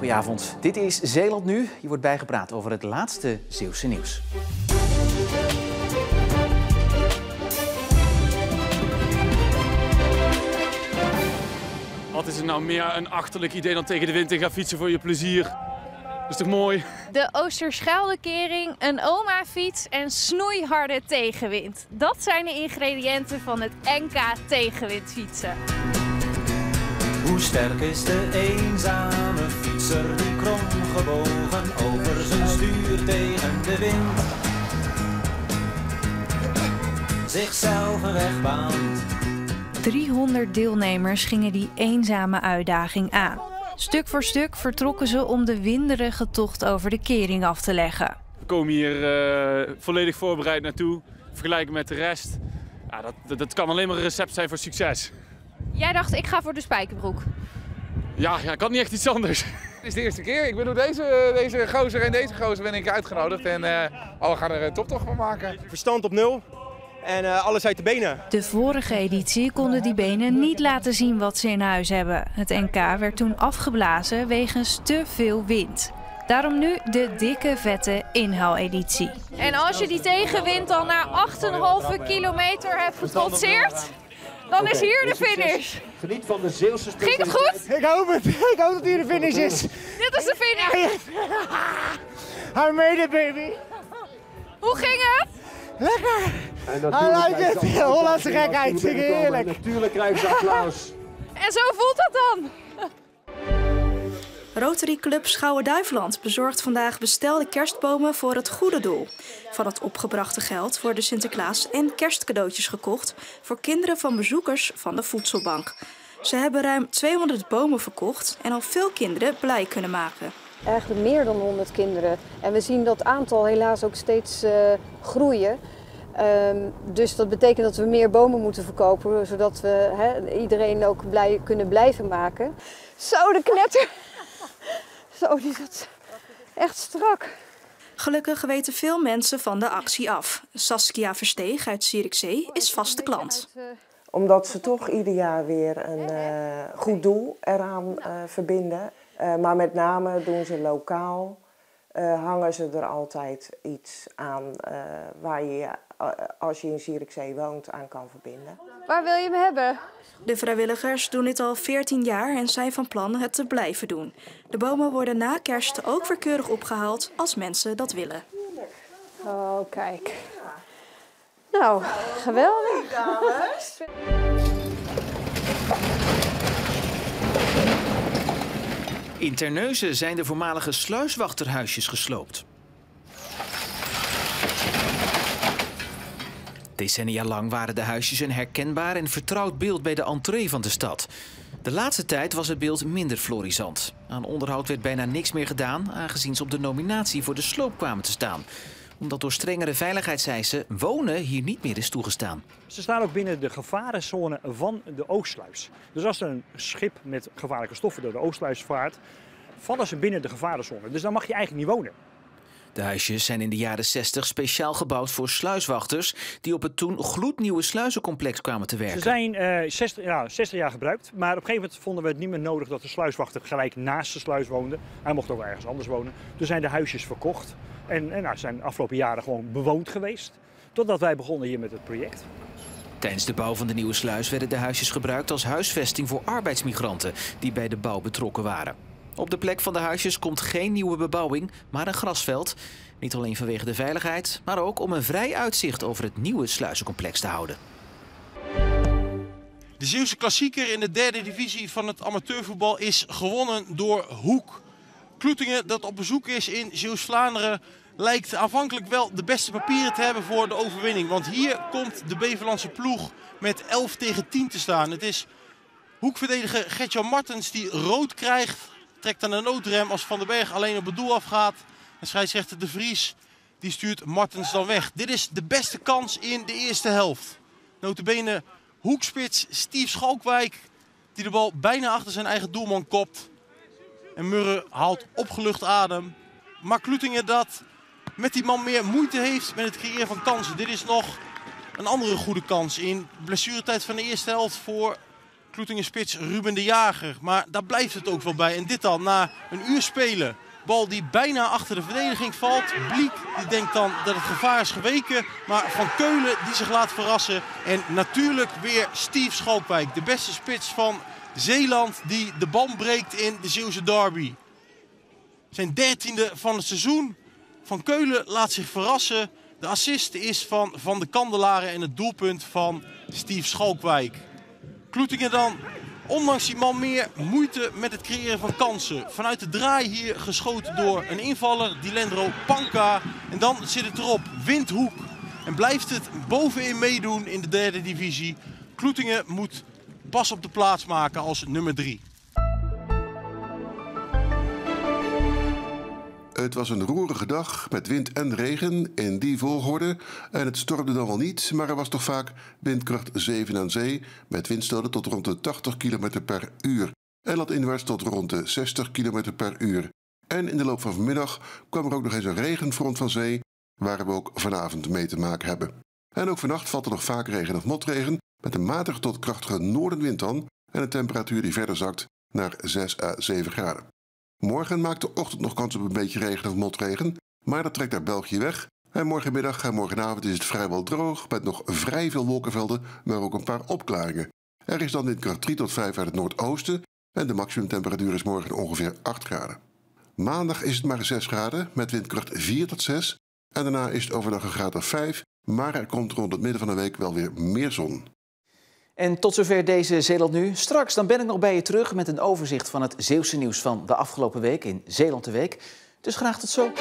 Goedenavond, dit is Zeeland Nu. Je wordt bijgepraat over het laatste Zeeuwse nieuws. Wat is het nou meer een achterlijk idee dan tegen de wind in gaan fietsen voor je plezier? Dat is toch mooi? De Oosterscheldekering, een oma-fiets en snoeiharde tegenwind. Dat zijn de ingrediënten van het NK tegenwindfietsen. Hoe sterk is de eenzame fietser die kromgebogen over zijn stuur tegen de wind zichzelf een weg baant. 300 deelnemers gingen die eenzame uitdaging aan. Stuk voor stuk vertrokken ze om de winderige tocht over de kering af te leggen. We komen hier volledig voorbereid naartoe, vergelijken met de rest. Ja, dat kan alleen maar een recept zijn voor succes. Jij dacht, ik ga voor de spijkerbroek. Ja, ik had niet echt iets anders. Het is de eerste keer. Ik ben door deze gozer en deze gozer ben ik uitgenodigd. En we gaan er een toptocht van maken. Verstand op nul en alles uit de benen. De vorige editie konden die benen niet laten zien wat ze in huis hebben. Het NK werd toen afgeblazen wegens te veel wind. Daarom nu de dikke, vette inhaaleditie. En als je die tegenwind al na 8,5 kilometer hebt getrotseerd, dan is hier de finish. Geniet van de Zeeuwse Ging het goed? Ik hoop het. Ik hoop dat hier de finish is. Dit is de finish. I made it, baby. Hoe ging het? Lekker. I like it. Hollandse gekheid. Vind ik heerlijk. Natuurlijk krijgen ze applaus. En zo voelt dat dan? Rotary Club Schouwen-Duiveland bezorgt vandaag bestelde kerstbomen voor het goede doel. Van het opgebrachte geld worden Sinterklaas en kerstcadeautjes gekocht voor kinderen van bezoekers van de voedselbank. Ze hebben ruim 200 bomen verkocht en al veel kinderen blij kunnen maken. Eigenlijk meer dan 100 kinderen. En we zien dat aantal helaas ook steeds groeien. Dus dat betekent dat we meer bomen moeten verkopen, zodat we iedereen ook blij kunnen blijven maken. Zo, de knetter! Zo, die zat echt strak. Gelukkig weten veel mensen van de actie af. Saskia Versteeg uit Zierikzee is vaste klant. Omdat ze toch ieder jaar weer een goed doel eraan verbinden. Maar met name doen ze lokaal, hangen ze er altijd iets aan waar je, als je in Zierikzee woont, aan kan verbinden. Waar wil je hem hebben? De vrijwilligers doen dit al 14 jaar en zijn van plan het te blijven doen. De bomen worden na kerst ook weer keurig opgehaald als mensen dat willen. Oh, kijk. Nou, geweldig. Dames. In Terneuzen zijn de voormalige sluiswachterhuisjes gesloopt. Decennia lang waren de huisjes een herkenbaar en vertrouwd beeld bij de entree van de stad. De laatste tijd was het beeld minder florisant. Aan onderhoud werd bijna niks meer gedaan, aangezien ze op de nominatie voor de sloop kwamen te staan. Omdat door strengere veiligheidseisen wonen hier niet meer is toegestaan. Ze staan ook binnen de gevarenzone van de Oostsluis. Dus als er een schip met gevaarlijke stoffen door de Oostsluis vaart, vallen ze binnen de gevarenzone. Dus dan mag je eigenlijk niet wonen. De huisjes zijn in de jaren 60 speciaal gebouwd voor sluiswachters die op het toen gloednieuwe sluizencomplex kwamen te werken. Ze zijn 60 jaar gebruikt, maar op een gegeven moment vonden we het niet meer nodig dat de sluiswachter gelijk naast de sluis woonde. Hij mocht ook ergens anders wonen. Toen zijn de huisjes verkocht en zijn de afgelopen jaren gewoon bewoond geweest. Totdat wij begonnen hier met het project. Tijdens de bouw van de nieuwe sluis werden de huisjes gebruikt als huisvesting voor arbeidsmigranten die bij de bouw betrokken waren. Op de plek van de huisjes komt geen nieuwe bebouwing, maar een grasveld. Niet alleen vanwege de veiligheid, maar ook om een vrij uitzicht over het nieuwe sluizencomplex te houden. De Zeeuwse klassieker in de derde divisie van het amateurvoetbal is gewonnen door Hoek. Kloetingen, dat op bezoek is in Zeeuws-Vlaanderen, lijkt aanvankelijk wel de beste papieren te hebben voor de overwinning. Want hier komt de Beverlandse ploeg met 11-10 te staan. Het is hoekverdediger Gertjan Martens die rood krijgt. Trekt aan de noodrem als Van den Berg alleen op het doel afgaat. En scheidsrechter De Vries die stuurt Martens dan weg. Dit is de beste kans in de eerste helft. Notabene hoekspits Steve Schalkwijk die de bal bijna achter zijn eigen doelman kopt. En Murre haalt opgelucht adem. Maar Kloetingen dat met die man meer moeite heeft met het creëren van kansen. Dit is nog een andere goede kans in blessuretijd van de eerste helft voor Kloetingen-spits Ruben de Jager. Maar daar blijft het ook wel bij. En dit dan, na een uur spelen. Bal die bijna achter de verdediging valt. Bliek die denkt dan dat het gevaar is geweken. Maar Van Keulen die zich laat verrassen. En natuurlijk weer Steve Schalkwijk. De beste spits van Zeeland die de bal breekt in de Zeeuwse derby. Zijn 13e van het seizoen. Van Keulen laat zich verrassen. De assist is van Van de Kandelaren en het doelpunt van Steve Schalkwijk. Kloetingen dan, ondanks die man meer, moeite met het creëren van kansen. Vanuit de draai hier geschoten door een invaller, Dilendro Panka. En dan zit het erop, windhoek. En blijft het bovenin meedoen in de derde divisie. Kloetingen moet pas op de plaats maken als nummer 3. Het was een roerige dag met wind en regen in die volgorde. En het stormde dan wel niet, maar er was toch vaak windkracht 7 aan zee. Met windstoten tot rond de 80 km per uur. En landinwaarts tot rond de 60 km per uur. En in de loop van vanmiddag kwam er ook nog eens een regenfront van zee. Waar we ook vanavond mee te maken hebben. En ook vannacht valt er nog vaak regen of motregen. Met een matige tot krachtige noordenwind dan. En een temperatuur die verder zakt naar 6 à 7 graden. Morgen maakt de ochtend nog kans op een beetje regen of motregen, maar dat trekt naar België weg. En morgenmiddag en morgenavond is het vrijwel droog, met nog vrij veel wolkenvelden, maar ook een paar opklaringen. Er is dan windkracht 3 tot 5 uit het noordoosten en de maximumtemperatuur is morgen ongeveer 8 graden. Maandag is het maar 6 graden, met windkracht 4 tot 6. En daarna is het overdag een graad of 5, maar er komt rond het midden van de week wel weer meer zon. En tot zover deze Zeeland Nu. Straks dan ben ik nog bij je terug met een overzicht van het Zeeuwse nieuws van de afgelopen week in Zeeland de Week. Dus graag tot zo.